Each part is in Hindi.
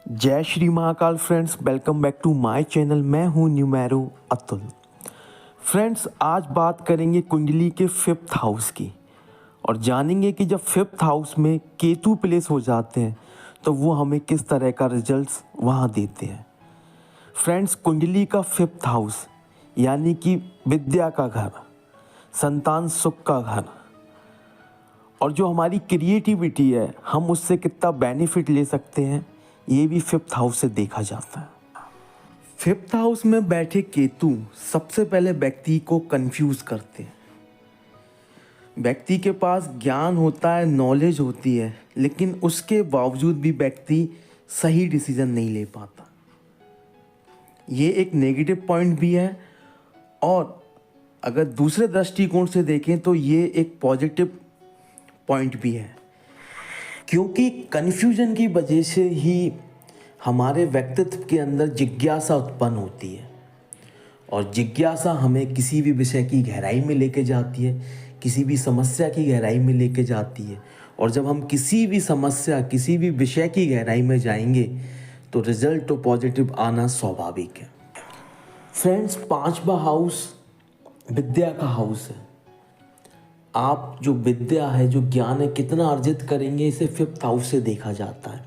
जय Shri Mahakal friends, welcome back to my channel. मैं हूं न्यूमेरो अतुल। फ्रेंड्स, आज बात करेंगे कुंडली के 5th हाउस की और जानेंगे कि जब 5th हाउस में केतु प्लेस हो जाते हैं तो वो हमें किस तरह का रिजल्ट्स वहाँ देते हैं। फ्रेंड्स, कुंडली का 5th हाउस यानी कि विद्या का घर, संतान सुख का घर और जो हमारी क्रिएटिविटी है हम उससे कितना बेनिफिट ले सकते हैं, ये भी 5th हाउस से देखा जाता है। 5th हाउस में बैठे केतु सबसे पहले व्यक्ति को कंफ्यूज करते हैं। व्यक्ति के पास ज्ञान होता है, नॉलेज होती है, लेकिन उसके बावजूद भी व्यक्ति सही डिसीजन नहीं ले पाता। ये एक नेगेटिव पॉइंट भी है और अगर दूसरे दृष्टिकोण से देखें तो ये एक पॉजिटिव पॉइंट भी है, क्योंकि कन्फ्यूजन की वजह से ही हमारे व्यक्तित्व के अंदर जिज्ञासा उत्पन्न होती है और जिज्ञासा हमें किसी भी विषय की गहराई में लेके जाती है, किसी भी समस्या की गहराई में लेके जाती है। और जब हम किसी भी समस्या, किसी भी विषय की गहराई में जाएंगे तो रिजल्ट तो पॉजिटिव आना स्वाभाविक है। फ्रेंड्स, 5वां हाउस विद्या का हाउस है। आप जो विद्या है, जो ज्ञान है, कितना अर्जित करेंगे, इसे 5th हाउस से देखा जाता है।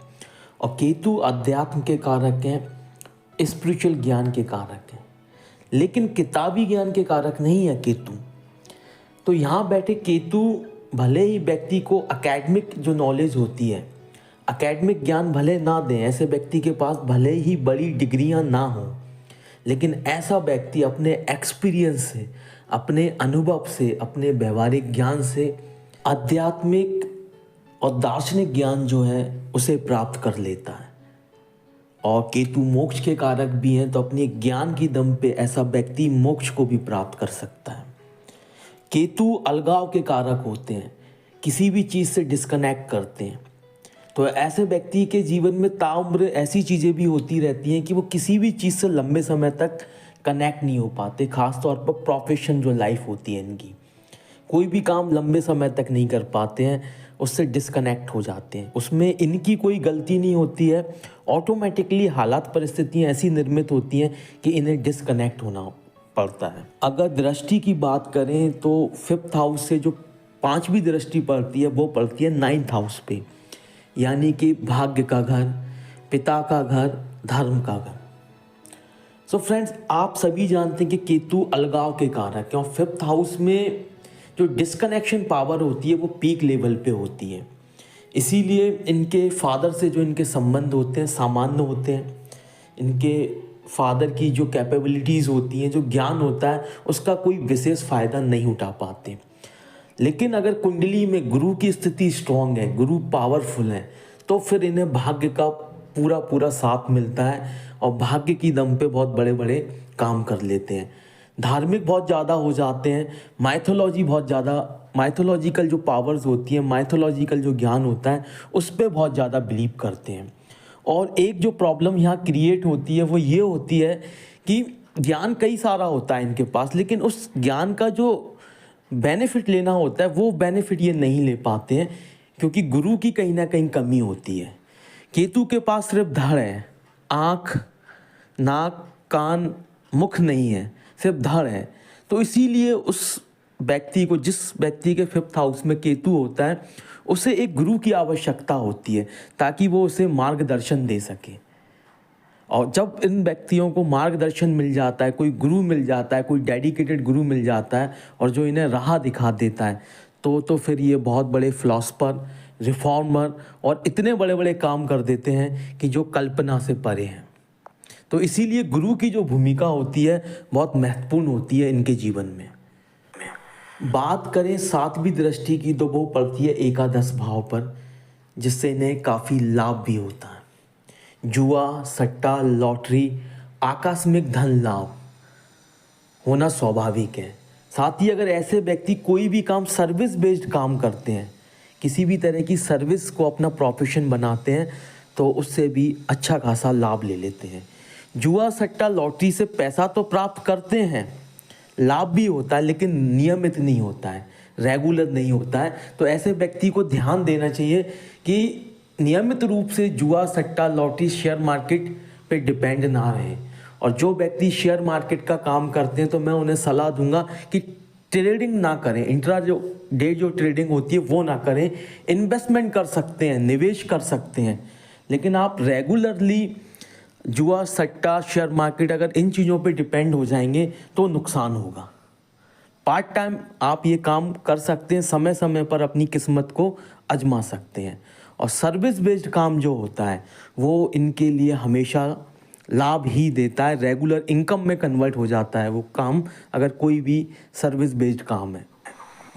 और केतु अध्यात्म के कारक हैं, स्पिरिचुअल ज्ञान के कारक हैं, लेकिन किताबी ज्ञान के कारक नहीं है केतु। तो यहाँ बैठे केतु भले ही व्यक्ति को एकेडमिक जो नॉलेज होती है, एकेडमिक ज्ञान भले ना दें, ऐसे व्यक्ति के पास भले ही बड़ी डिग्रियाँ ना हों, लेकिन ऐसा व्यक्ति अपने एक्सपीरियंस से, अपने अनुभव से, अपने व्यवहारिक ज्ञान से आध्यात्मिक और दार्शनिक ज्ञान जो है उसे प्राप्त कर लेता है। और केतु मोक्ष के कारक भी हैं, तो अपने ज्ञान की दम पे ऐसा व्यक्ति मोक्ष को भी प्राप्त कर सकता है। केतु अलगाव के कारक होते हैं, किसी भी चीज़ से डिस्कनेक्ट करते हैं। तो ऐसे व्यक्ति के जीवन में ताउम्र ऐसी चीज़ें भी होती रहती हैं कि वो किसी भी चीज़ से लंबे समय तक कनेक्ट नहीं हो पाते। ख़ासतौर पर प्रोफेशन जो लाइफ होती है इनकी, कोई भी काम लंबे समय तक नहीं कर पाते हैं, उससे डिस्कनेक्ट हो जाते हैं। उसमें इनकी कोई गलती नहीं होती है, ऑटोमेटिकली हालात परिस्थितियाँ ऐसी निर्मित होती हैं कि इन्हें डिस्कनेक्ट होना पड़ता है। अगर दृष्टि की बात करें तो 5th हाउस से जो 5वीं दृष्टि पड़ती है वो पड़ती है 9th हाउस पे, यानी कि भाग्य का घर, पिता का घर, धर्म का घर। सो फ्रेंड्स, आप सभी जानते हैं कि केतु अलगाव के कारक है और 5th हाउस में जो डिस्कनेक्शन पावर होती है वो पीक लेवल पे होती है। इसीलिए इनके फादर से जो इनके संबंध होते हैं सामान्य होते हैं। इनके फादर की जो कैपेबिलिटीज़ होती हैं, जो ज्ञान होता है, उसका कोई विशेष फ़ायदा नहीं उठा पाते। लेकिन अगर कुंडली में गुरु की स्थिति स्ट्रांग है, गुरु पावरफुल है, तो फिर इन्हें भाग्य का पूरा पूरा साथ मिलता है और भाग्य की दम पे बहुत बड़े बड़े काम कर लेते हैं। धार्मिक बहुत ज़्यादा हो जाते हैं, माइथोलॉजिकल जो पावर्स होती हैं, माइथोलॉजिकल जो ज्ञान होता है उस पर बहुत ज़्यादा बिलीव करते हैं। और एक जो प्रॉब्लम यहाँ क्रिएट होती है वो ये होती है कि ज्ञान कई सारा होता है इनके पास, लेकिन उस ज्ञान का जो बेनिफिट लेना होता है वो बेनिफिट ये नहीं ले पाते हैं, क्योंकि गुरु की कहीं ना कहीं कमी होती है। केतु के पास सिर्फ धड़ है, आँख, नाक, कान, मुख नहीं है, सिर्फ धड़ है। तो इसीलिए उस व्यक्ति को, जिस व्यक्ति के 5th हाउस में केतु होता है, उसे एक गुरु की आवश्यकता होती है ताकि वो उसे मार्गदर्शन दे सके। और जब इन व्यक्तियों को मार्गदर्शन मिल जाता है, कोई गुरु मिल जाता है, कोई डेडिकेटेड गुरु मिल जाता है और जो इन्हें राह दिखा देता है, तो फिर ये बहुत बड़े फिलॉसफर, रिफॉर्मर और इतने बड़े बड़े काम कर देते हैं कि जो कल्पना से परे हैं। तो इसीलिए गुरु की जो भूमिका होती है बहुत महत्वपूर्ण होती है इनके जीवन में। बात करें 7वीं दृष्टि की तो वो पड़ती है एकादश भाव पर, जिससे इन्हें काफ़ी लाभ भी होता है। जुआ, सट्टा, लॉटरी, आकस्मिक धन लाभ होना स्वाभाविक है। साथ ही अगर ऐसे व्यक्ति कोई भी काम सर्विस बेस्ड काम करते हैं, किसी भी तरह की सर्विस को अपना प्रोफेशन बनाते हैं, तो उससे भी अच्छा खासा लाभ ले लेते हैं। जुआ, सट्टा, लॉटरी से पैसा तो प्राप्त करते हैं, लाभ भी होता है, लेकिन नियमित नहीं होता है, रेगुलर नहीं होता है। तो ऐसे व्यक्ति को ध्यान देना चाहिए कि नियमित रूप से जुआ, सट्टा, लॉटरी, शेयर मार्केट पे डिपेंड ना रहे। और जो व्यक्ति शेयर मार्केट का काम करते हैं तो मैं उन्हें सलाह दूंगा कि ट्रेडिंग ना करें, इंट्रा जो डे जो ट्रेडिंग होती है वो ना करें। इन्वेस्टमेंट कर सकते हैं, निवेश कर सकते हैं, लेकिन आप रेगुलरली जुआ, सट्टा, शेयर मार्केट अगर इन चीज़ों पे डिपेंड हो जाएंगे तो नुकसान होगा। पार्ट टाइम आप ये काम कर सकते हैं, समय समय पर अपनी किस्मत को आजमा सकते हैं। और सर्विस बेस्ड काम जो होता है वो इनके लिए हमेशा लाभ ही देता है, रेगुलर इनकम में कन्वर्ट हो जाता है वो काम, अगर कोई भी सर्विस बेस्ड काम है।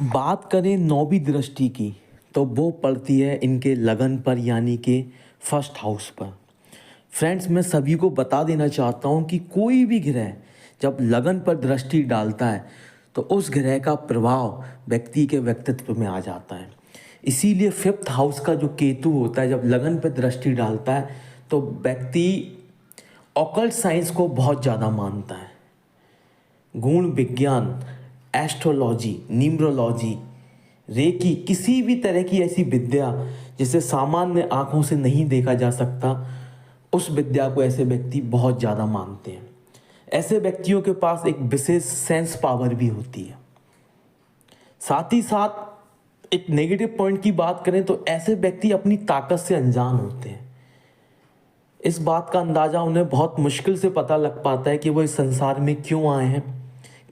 बात करें नौवीं दृष्टि की तो वो पड़ती है इनके लगन पर, यानी कि फर्स्ट हाउस पर। फ्रेंड्स, मैं सभी को बता देना चाहता हूँ कि कोई भी ग्रह जब लगन पर दृष्टि डालता है तो उस ग्रह का प्रभाव व्यक्ति के व्यक्तित्व में आ जाता है। इसीलिए फिफ्थ हाउस का जो केतु होता है जब लगन पर दृष्टि डालता है तो व्यक्ति ऑकल्ट साइंस को बहुत ज़्यादा मानता है। गुण विज्ञान, एस्ट्रोलॉजी, न्यूमरोलॉजी, रेकी, किसी भी तरह की ऐसी विद्या जिसे सामान्य आंखों से नहीं देखा जा सकता, उस विद्या को ऐसे व्यक्ति बहुत ज़्यादा मानते हैं। ऐसे व्यक्तियों के पास एक विशेष सेंस पावर भी होती है। साथ ही साथ एक नेगेटिव पॉइंट की बात करें तो ऐसे व्यक्ति अपनी ताकत से अनजान होते हैं। इस बात का अंदाज़ा उन्हें बहुत मुश्किल से पता लग पाता है कि वो इस संसार में क्यों आए हैं,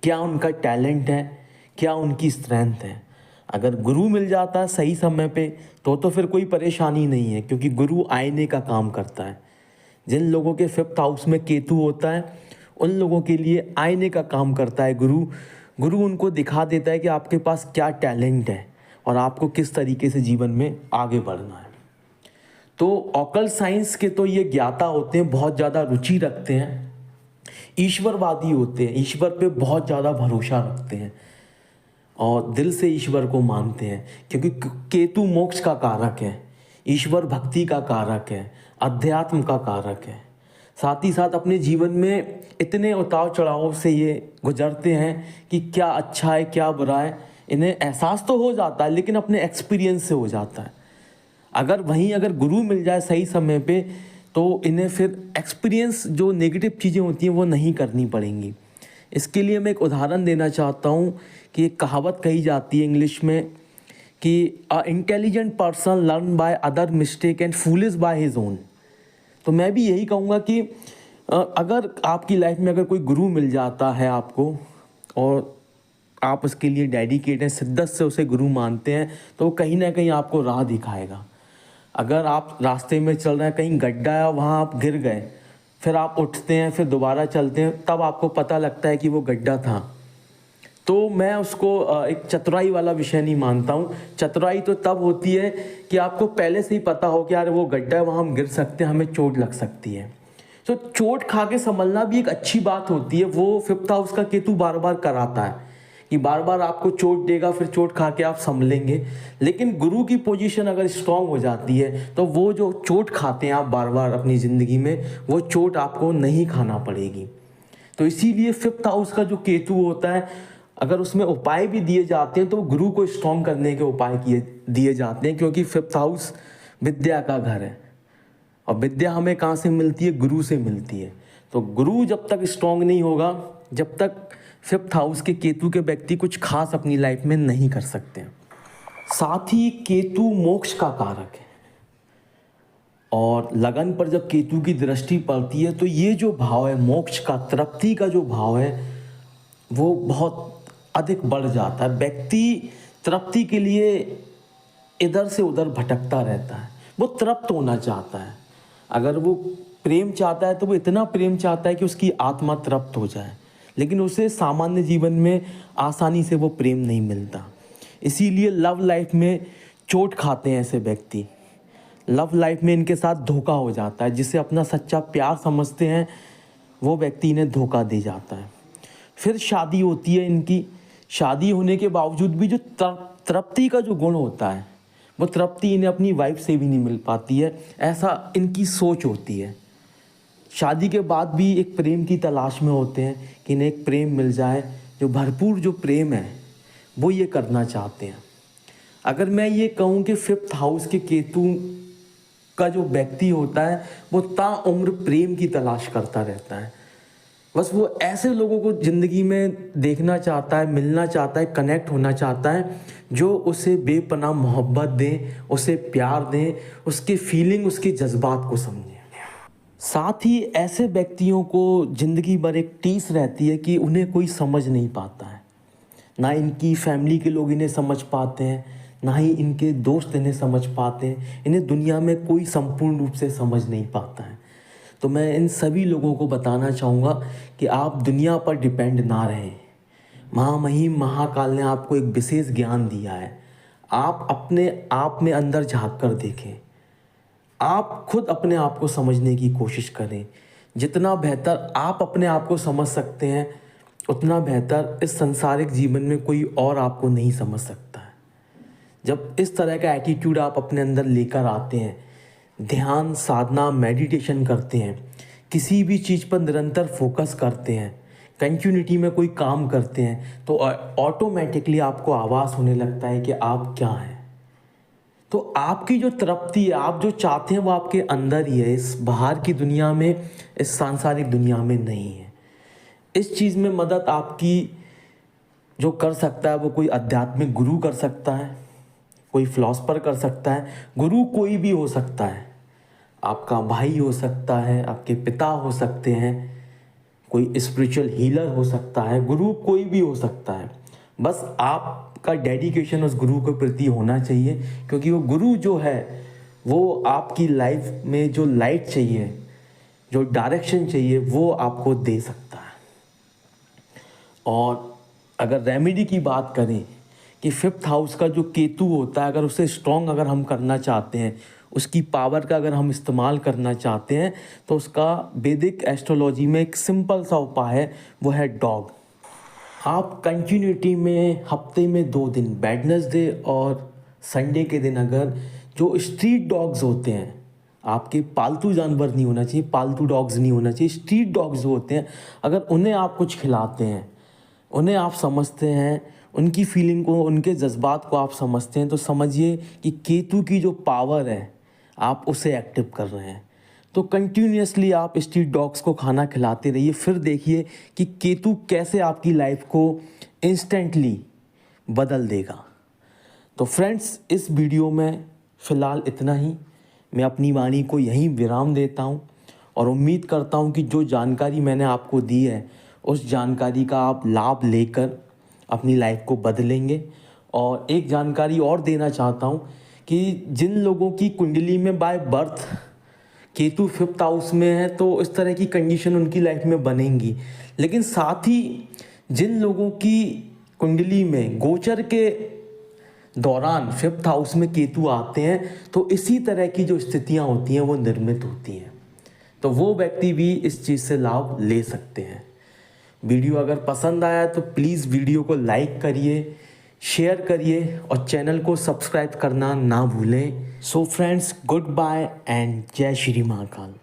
क्या उनका टैलेंट है, क्या उनकी स्ट्रेंथ है। अगर गुरु मिल जाता है सही समय पे तो फिर कोई परेशानी नहीं है, क्योंकि गुरु आईने का काम करता है। जिन लोगों के फिफ्थ हाउस में केतु होता है उन लोगों के लिए आईने का काम करता है गुरु उनको दिखा देता है कि आपके पास क्या टैलेंट है और आपको किस तरीके से जीवन में आगे बढ़ना है। तो ऑकल्ट साइंस के तो ये ज्ञाता होते हैं, बहुत ज़्यादा रुचि रखते हैं, ईश्वरवादी होते हैं, ईश्वर पे बहुत ज़्यादा भरोसा रखते हैं और दिल से ईश्वर को मानते हैं, क्योंकि केतु मोक्ष का कारक है, ईश्वर भक्ति का कारक है, अध्यात्म का कारक है। साथ ही साथ अपने जीवन में इतने उतार चढ़ाव से ये गुजरते हैं कि क्या अच्छा है क्या बुरा है इन्हें एहसास तो हो जाता है, लेकिन अपने एक्सपीरियंस से हो जाता है। अगर गुरु मिल जाए सही समय पे तो इन्हें फिर एक्सपीरियंस जो नेगेटिव चीज़ें होती हैं वो नहीं करनी पड़ेंगी। इसके लिए मैं एक उदाहरण देना चाहता हूँ कि एक कहावत कही जाती है इंग्लिश में कि अ intelligent person learn by other mistake and foolish by his own. तो मैं भी यही कहूँगा कि अगर आपकी लाइफ में अगर कोई गुरु मिल जाता है आपको और आप उसके लिए डेडिकेट हैं, शिद्दत से उसे गुरु मानते हैं, तो वो कहीं ना कहीं आपको राह दिखाएगा। अगर आप रास्ते में चल रहे हैं, कहीं गड्ढा है, वहाँ आप गिर गए, फिर आप उठते हैं, फिर दोबारा चलते हैं, तब आपको पता लगता है कि वो गड्ढा था। तो मैं उसको एक चतुराई वाला विषय नहीं मानता हूँ। चतुराई तो तब होती है कि आपको पहले से ही पता हो कि यार वो गड्ढा है, वहाँ हम गिर सकते हैं, हमें चोट लग सकती है। तो चोट खा के संभलना भी एक अच्छी बात होती है। वो फिफ्थ हाउस का केतु बार बार कराता है कि बार बार आपको चोट देगा, फिर चोट खा के आप संभलेंगे। लेकिन गुरु की पोजीशन अगर स्ट्रांग हो जाती है तो वो जो चोट खाते हैं आप बार बार अपनी ज़िंदगी में, वो चोट आपको नहीं खाना पड़ेगी। तो इसीलिए फिफ्थ हाउस का जो केतु होता है, अगर उसमें उपाय भी दिए जाते हैं तो गुरु को स्ट्रांग करने के उपाय दिए जाते हैं, क्योंकि फिफ्थ हाउस विद्या का घर है और विद्या हमें कहाँ से मिलती है? गुरु से मिलती है। तो गुरु जब तक स्ट्रांग नहीं होगा, जब तक फिफ्थ हाउस के केतु के व्यक्ति कुछ खास अपनी लाइफ में नहीं कर सकते हैं। साथ ही केतु मोक्ष का कारक है और लगन पर जब केतु की दृष्टि पड़ती है तो ये जो भाव है मोक्ष का, तृप्ति का जो भाव है वो बहुत अधिक बढ़ जाता है। व्यक्ति तृप्ति के लिए इधर से उधर भटकता रहता है, वो तृप्त होना चाहता है। अगर वो प्रेम चाहता है तो वो इतना प्रेम चाहता है कि उसकी आत्मा तृप्त हो जाए, लेकिन उसे सामान्य जीवन में आसानी से वो प्रेम नहीं मिलता। इसीलिए लव लाइफ में चोट खाते हैं ऐसे व्यक्ति। लव लाइफ में इनके साथ धोखा हो जाता है, जिसे अपना सच्चा प्यार समझते हैं वो व्यक्ति इन्हें धोखा दे जाता है। फिर शादी होती है इनकी। शादी होने के बावजूद भी जो तृप्ति का जो गुण होता है, वो तृप्ति इन्हें अपनी वाइफ से भी नहीं मिल पाती है, ऐसा इनकी सोच होती है। शादी के बाद भी एक प्रेम की तलाश में होते हैं कि इन्हें एक प्रेम मिल जाए, जो भरपूर जो प्रेम है वो ये करना चाहते हैं। अगर मैं ये कहूँ कि फिफ्थ हाउस के केतु का जो व्यक्ति होता है वो ताउम्र प्रेम की तलाश करता रहता है। बस वो ऐसे लोगों को ज़िंदगी में देखना चाहता है, मिलना चाहता है, कनेक्ट होना चाहता है जो उसे बेपनाह मोहब्बत दें, उसे प्यार दें, उसके फीलिंग, उसके जज्बात को समझें। साथ ही ऐसे व्यक्तियों को ज़िंदगी भर एक टीस रहती है कि उन्हें कोई समझ नहीं पाता है। ना इनकी फैमिली के लोग इन्हें समझ पाते हैं, ना ही इनके दोस्त इन्हें समझ पाते हैं। इन्हें दुनिया में कोई संपूर्ण रूप से समझ नहीं पाता है। तो मैं इन सभी लोगों को बताना चाहूँगा कि आप दुनिया पर डिपेंड ना रहें। महामहिम महाकाल ने आपको एक विशेष ज्ञान दिया है। आप अपने आप में अंदर झाँक कर देखें। आप खुद अपने आप को समझने की कोशिश करें। जितना बेहतर आप अपने आप को समझ सकते हैं, उतना बेहतर इस सांसारिक जीवन में कोई और आपको नहीं समझ सकता है। जब इस तरह का एटीट्यूड आप अपने अंदर लेकर आते हैं, ध्यान, साधना, मेडिटेशन करते हैं, किसी भी चीज़ पर निरंतर फोकस करते हैं, कंटिन्यूटी में कोई काम करते हैं, तो ऑटोमेटिकली आपको आभास होने लगता है कि आप क्या हैं। तो आपकी जो तृप्ति है, आप जो चाहते हैं वो आपके अंदर ही है, इस बाहर की दुनिया में, इस सांसारिक दुनिया में नहीं है। इस चीज़ में मदद आपकी जो कर सकता है वो कोई आध्यात्मिक गुरु कर सकता है, कोई फिलॉसफर कर सकता है। गुरु कोई भी हो सकता है, आपका भाई हो सकता है, आपके पिता हो सकते हैं, कोई स्पिरिचुअल हीलर हो सकता है। गुरु कोई भी हो सकता है, बस आपका डेडिकेशन उस गुरु के प्रति होना चाहिए, क्योंकि वो गुरु जो है वो आपकी लाइफ में जो लाइट चाहिए, जो डायरेक्शन चाहिए, वो आपको दे सकता है। और अगर रेमेडी की बात करें कि 5th हाउस का जो केतु होता है, अगर उसे स्ट्रॉन्ग अगर हम करना चाहते हैं, उसकी पावर का अगर हम इस्तेमाल करना चाहते हैं, तो उसका वैदिक एस्ट्रोलॉजी में एक सिंपल सा उपाय है, वो है डॉग। आप कंटिन्यूटी में हफ्ते में 2 दिन, वेडनेसडे और संडे के दिन, अगर जो स्ट्रीट डॉग्स होते हैं, आपके पालतू जानवर नहीं होना चाहिए, पालतू डॉग्स नहीं होना चाहिए, स्ट्रीट डॉग्स जो होते हैं, अगर उन्हें आप कुछ खिलाते हैं, उन्हें आप समझते हैं, उनकी फीलिंग को, उनके जज्बात को आप समझते हैं, तो समझिए कि केतु की जो पावर है आप उसे एक्टिव कर रहे हैं। तो कंटिन्यूसली आप स्ट्रीट डॉग्स को खाना खिलाते रहिए, फिर देखिए कि केतु कैसे आपकी लाइफ को इंस्टेंटली बदल देगा। तो फ्रेंड्स, इस वीडियो में फ़िलहाल इतना ही। मैं अपनी वाणी को यहीं विराम देता हूं और उम्मीद करता हूं कि जो जानकारी मैंने आपको दी है, उस जानकारी का आप लाभ लेकर अपनी लाइफ को बदलेंगे। और एक जानकारी और देना चाहता हूं कि जिन लोगों की कुंडली में by birth Ketu 5th house में है, तो इस तरह की कंडीशन उनकी लाइफ में बनेंगी। लेकिन साथ ही जिन लोगों की कुंडली में गोचर के दौरान 5th हाउस में केतु आते हैं, तो इसी तरह की जो स्थितियां होती हैं वो निर्मित होती हैं। तो वो व्यक्ति भी इस चीज़ से लाभ ले सकते हैं। वीडियो अगर पसंद आया तो प्लीज़ वीडियो को लाइक करिए, शेयर करिए और चैनल को सब्सक्राइब करना ना भूलें। So friends, good bye and जय श्री महाकाल।